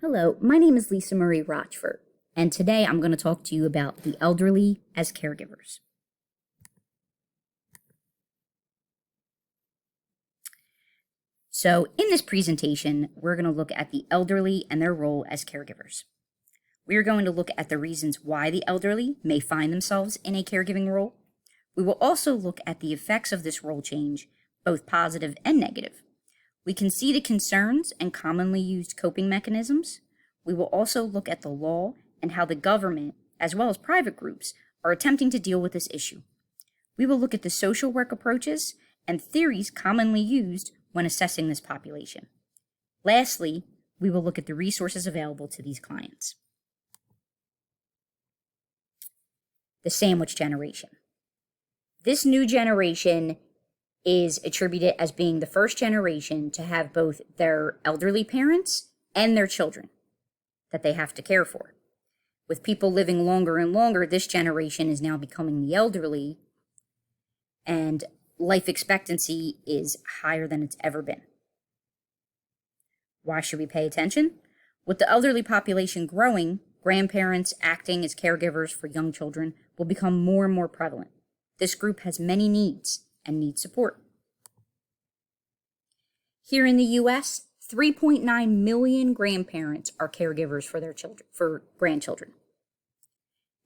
Hello, my name is Lisa Marie Rochford, and today I'm going to talk to you about the elderly as caregivers. So in this presentation, we're going to look at the elderly and their role as caregivers. We are going to look at the reasons why the elderly may find themselves in a caregiving role. We will also look at the effects of this role change, both positive and negative. We can see the concerns and commonly used coping mechanisms. We will also look at the law and how the government, as well as private groups, are attempting to deal with this issue. We will look at the social work approaches and theories commonly used when assessing this population. Lastly, we will look at the resources available to these clients. The sandwich generation. This new generation is attributed as being the first generation to have both their elderly parents and their children that they have to care for. With people living longer and longer, this generation is now becoming the elderly, and life expectancy is higher than it's ever been. Why should we pay attention? With the elderly population growing, grandparents acting as caregivers for young children will become more and more prevalent. This group has many needs and needs support. Here in the U.S., 3.9 million grandparents are caregivers for their children, for grandchildren.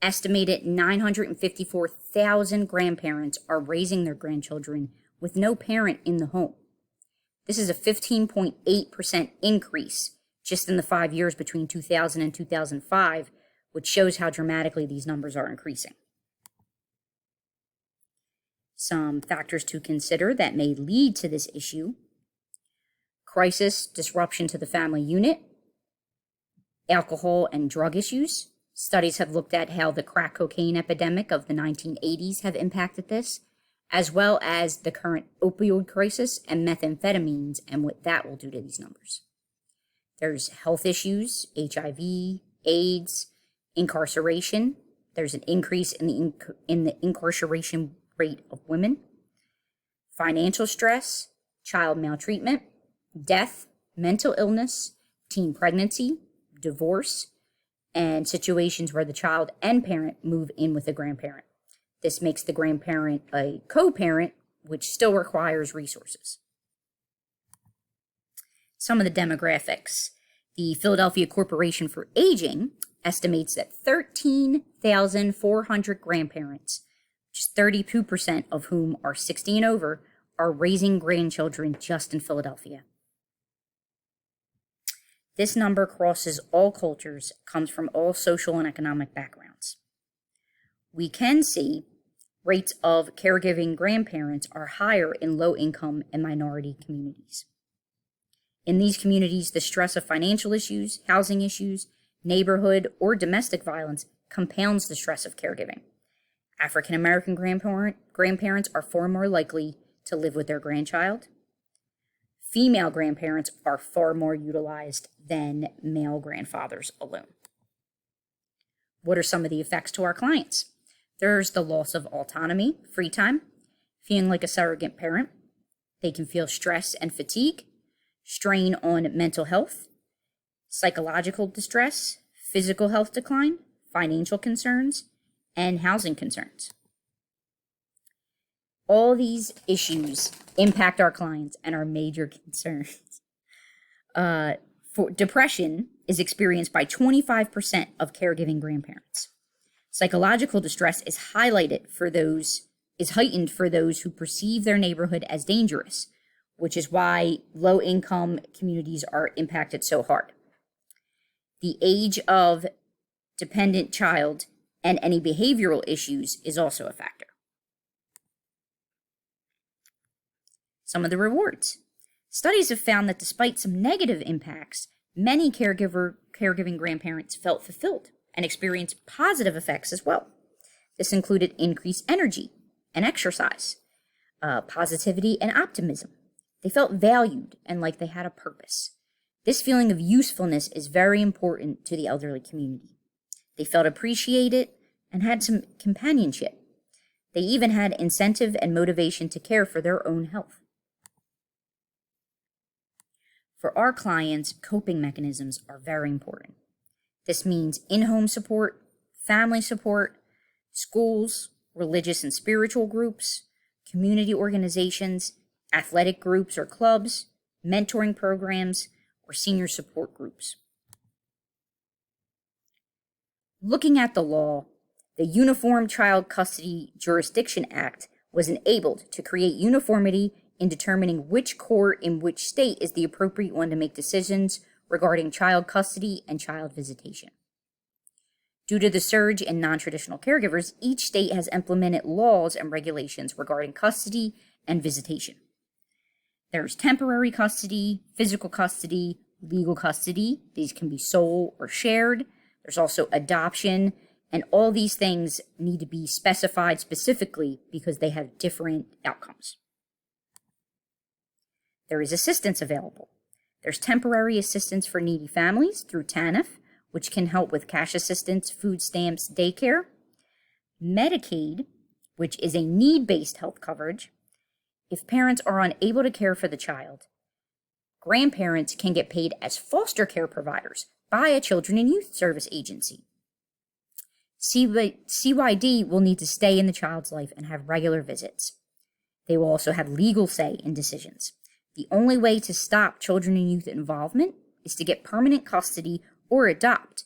Estimated 954,000 grandparents are raising their grandchildren with no parent in the home. This is a 15.8% increase just in the 5 years between 2000 and 2005, which shows how dramatically these numbers are increasing. Some factors to consider that may lead to this issue: crisis, disruption to the family unit, alcohol and drug issues. Studies have looked at how the crack cocaine epidemic of the 1980s have impacted this, as well as the current opioid crisis and methamphetamines and what that will do to these numbers. There's health issues, HIV, AIDS, incarceration. There's an increase in the incarceration rate of women, financial stress, child maltreatment, death, mental illness, teen pregnancy, divorce, and situations where the child and parent move in with a grandparent. This makes the grandparent a co-parent, which still requires resources. Some of the demographics. The Philadelphia Corporation for Aging estimates that 13,400 grandparents, just 32% of whom are 60 and over, are raising grandchildren just in Philadelphia. This number crosses all cultures, comes from all social and economic backgrounds. We can see rates of caregiving grandparents are higher in low-income and minority communities. In these communities, the stress of financial issues, housing issues, neighborhood, or domestic violence compounds the stress of caregiving. African American grandparents are far more likely to live with their grandchild. Female grandparents are far more utilized than male grandfathers alone. What are some of the effects to our clients? There's the loss of autonomy, free time, feeling like a surrogate parent. They can feel stress and fatigue, strain on mental health, psychological distress, physical health decline, financial concerns, and housing concerns. All these issues impact our clients and are major concerns. Depression is experienced by 25% of caregiving grandparents. Psychological distress is heightened for those who perceive their neighborhood as dangerous, which is why low-income communities are impacted so hard. The age of dependent child and any behavioral issues is also a factor. Some of the rewards. Studies have found that despite some negative impacts, many caregiving grandparents felt fulfilled and experienced positive effects as well. This included increased energy and exercise, positivity and optimism. They felt valued and like they had a purpose. This feeling of usefulness is very important to the elderly community. They felt appreciated and had some companionship. They even had incentive and motivation to care for their own health. For our clients, coping mechanisms are very important. This means in-home support, family support, schools, religious and spiritual groups, community organizations, athletic groups or clubs, mentoring programs, or senior support groups. Looking at the law, the Uniform Child Custody Jurisdiction Act was enabled to create uniformity in determining which court in which state is the appropriate one to make decisions regarding child custody and child visitation. Due to the surge in non-traditional caregivers, each state has implemented laws and regulations regarding custody and visitation. There's temporary custody, physical custody, legal custody. These can be sole or shared. There's also adoption, and all these things need to be specified specifically because they have different outcomes. There is assistance available. There's temporary assistance for needy families through TANF, which can help with cash assistance, food stamps, daycare. Medicaid, which is a need-based health coverage. If parents are unable to care for the child, grandparents can get paid as foster care providers by a Children and Youth Service agency. CYD will need to stay in the child's life and have regular visits. They will also have legal say in decisions. The only way to stop children and youth involvement is to get permanent custody or adopt,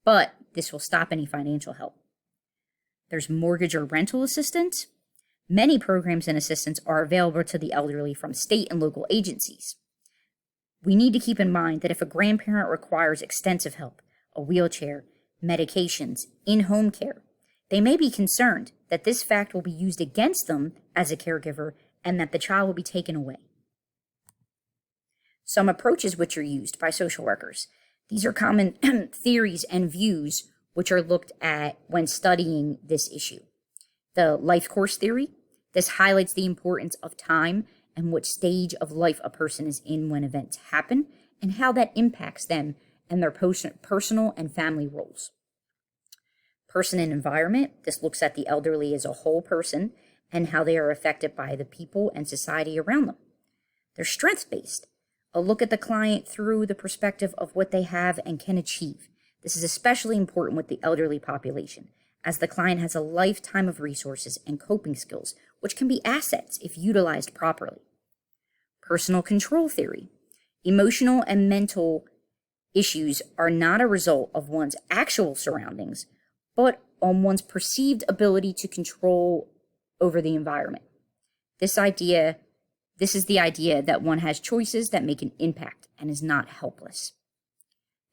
but this will stop any financial help. There's mortgage or rental assistance. Many programs and assistance are available to the elderly from state and local agencies. We need to keep in mind that if a grandparent requires extensive help, a wheelchair, medications, in-home care, they may be concerned that this fact will be used against them as a caregiver and that the child will be taken away. Some approaches which are used by social workers. These are common theories and views which are looked at when studying this issue. The life course theory. This highlights the importance of time and what stage of life a person is in when events happen and how that impacts them and their personal and family roles. Person and environment. This looks at the elderly as a whole person and how they are affected by the people and society around them. They're strengths-based. A look at the client through the perspective of what they have and can achieve. This is especially important with the elderly population, as the client has a lifetime of resources and coping skills, which can be assets if utilized properly. Personal control theory. Emotional and mental issues are not a result of one's actual surroundings, but on one's perceived ability to control over the environment. This is the idea that one has choices that make an impact and is not helpless.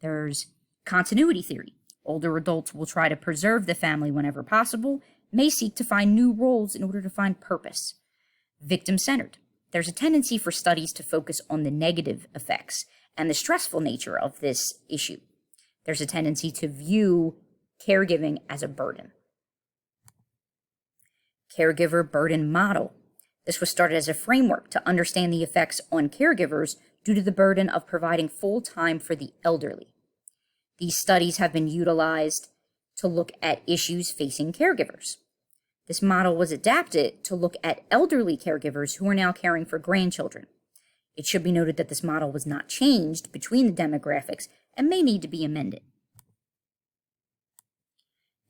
There's continuity theory. Older adults will try to preserve the family whenever possible, may seek to find new roles in order to find purpose. Victim-centered. There's a tendency for studies to focus on the negative effects and the stressful nature of this issue. There's a tendency to view caregiving as a burden. Caregiver burden model. This was started as a framework to understand the effects on caregivers due to the burden of providing full time for the elderly. These studies have been utilized to look at issues facing caregivers. This model was adapted to look at elderly caregivers who are now caring for grandchildren. It should be noted that this model was not changed between the demographics and may need to be amended.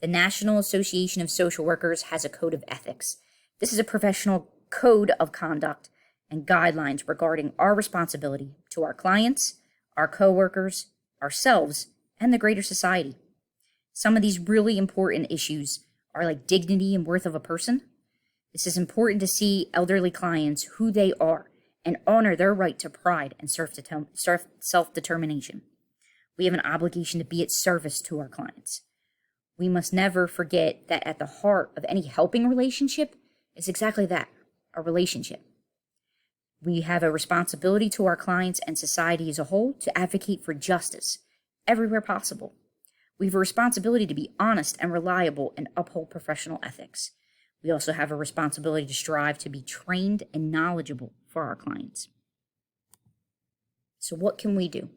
The National Association of Social Workers has a code of ethics. This is a professional code of conduct and guidelines regarding our responsibility to our clients, our coworkers, ourselves, and the greater society. Some of these really important issues are like dignity and worth of a person. This is important to see elderly clients who they are and honor their right to pride and self-determination. We have an obligation to be at service to our clients. We must never forget that at the heart of any helping relationship is exactly that, a relationship. We have a responsibility to our clients and society as a whole to advocate for justice everywhere possible. We have a responsibility to be honest and reliable and uphold professional ethics. We also have a responsibility to strive to be trained and knowledgeable for our clients. So what can we do?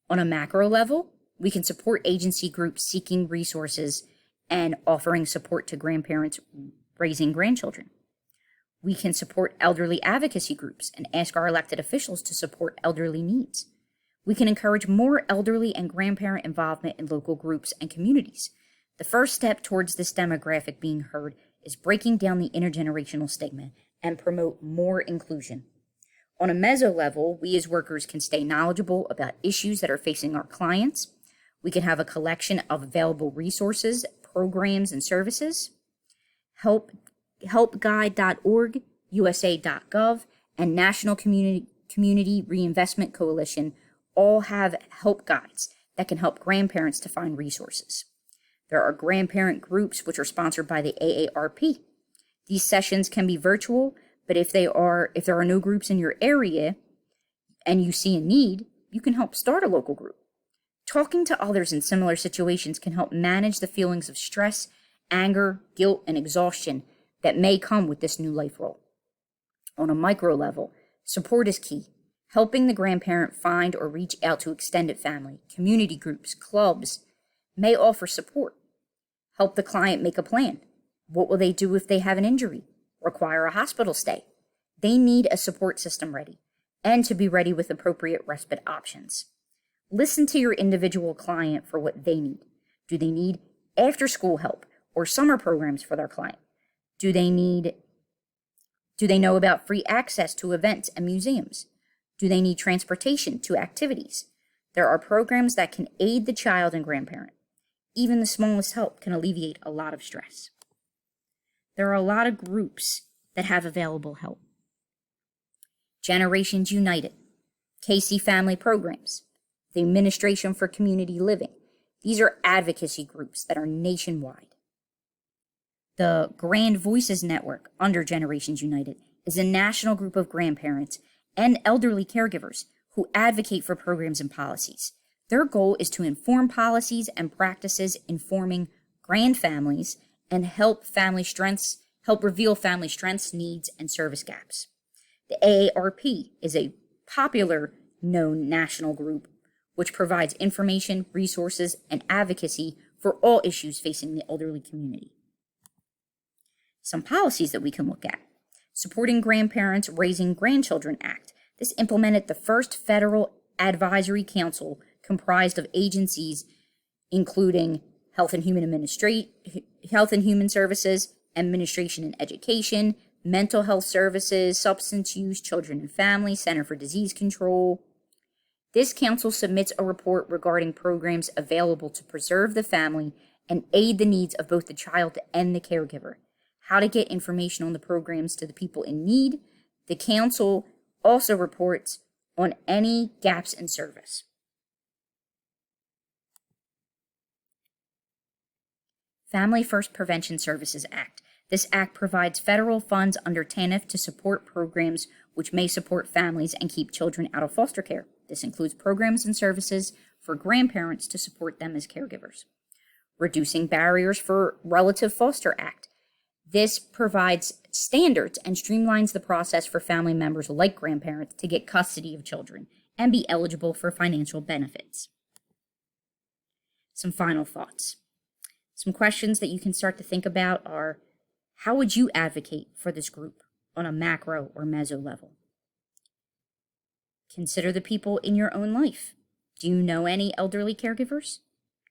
On a macro level, we can support agency groups seeking resources and offering support to grandparents raising grandchildren. We can support elderly advocacy groups and ask our elected officials to support elderly needs. We can encourage more elderly and grandparent involvement in local groups and communities. The first step towards this demographic being heard is breaking down the intergenerational stigma and promote more inclusion. On a meso level, we as workers can stay knowledgeable about issues that are facing our clients. We can have a collection of available resources, programs, and services. Helpguide.org, USA.gov, and National Community Reinvestment Coalition all have help guides that can help grandparents to find resources. There are grandparent groups which are sponsored by the AARP. These sessions can be virtual, but if there are no groups in your area and you see a need, you can help start a local group. Talking to others in similar situations can help manage the feelings of stress, anger, guilt, and exhaustion that may come with this new life role. On a micro level, support is key. Helping the grandparent find or reach out to extended family, community groups, clubs may offer support. Help the client make a plan. What will they do if they have an injury, require a hospital stay? They need a support system ready and to be ready with appropriate respite options. Listen to your individual client for what they need. Do they need after-school help or summer programs for their client? Do they know about free access to events and museums? Do they need transportation to activities? There are programs that can aid the child and grandparent. Even the smallest help can alleviate a lot of stress. There are a lot of groups that have available help. Generations United, Casey Family Programs, the Administration for Community Living. These are advocacy groups that are nationwide. The Grand Voices Network under Generations United is a national group of grandparents and elderly caregivers who advocate for programs and policies. Their goal is to inform policies and practices informing grand families and help reveal family strengths, needs, and service gaps. The AARP is a popular known national group which provides information, resources, and advocacy for all issues facing the elderly community. Some policies that we can look at. Supporting Grandparents Raising Grandchildren Act. This implemented the first federal advisory council comprised of agencies including Health and Human Services, Administration and Education, Mental Health Services, Substance Use, Children and Family, Center for Disease Control. This council submits a report regarding programs available to preserve the family and aid the needs of both the child and the caregiver. How to get information on the programs to the people in need. The council also reports on any gaps in service. Family First Prevention Services Act. This act provides federal funds under TANF to support programs which may support families and keep children out of foster care. This includes programs and services for grandparents to support them as caregivers. Reducing Barriers for Relative Foster Act. This provides standards and streamlines the process for family members like grandparents to get custody of children and be eligible for financial benefits. Some final thoughts. Some questions that you can start to think about are, how would you advocate for this group on a macro or meso level? Consider the people in your own life. Do you know any elderly caregivers?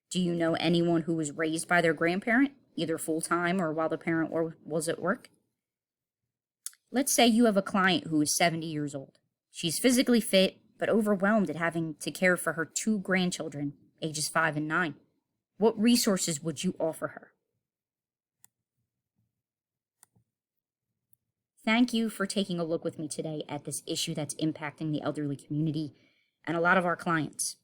Do you know anyone who was raised by their grandparent, either full-time or while the parent was at work? Let's say you have a client who is 70 years old. She's physically fit, but overwhelmed at having to care for her 2 grandchildren, ages 5 and 9. What resources would you offer her? Thank you for taking a look with me today at this issue that's impacting the elderly community and a lot of our clients.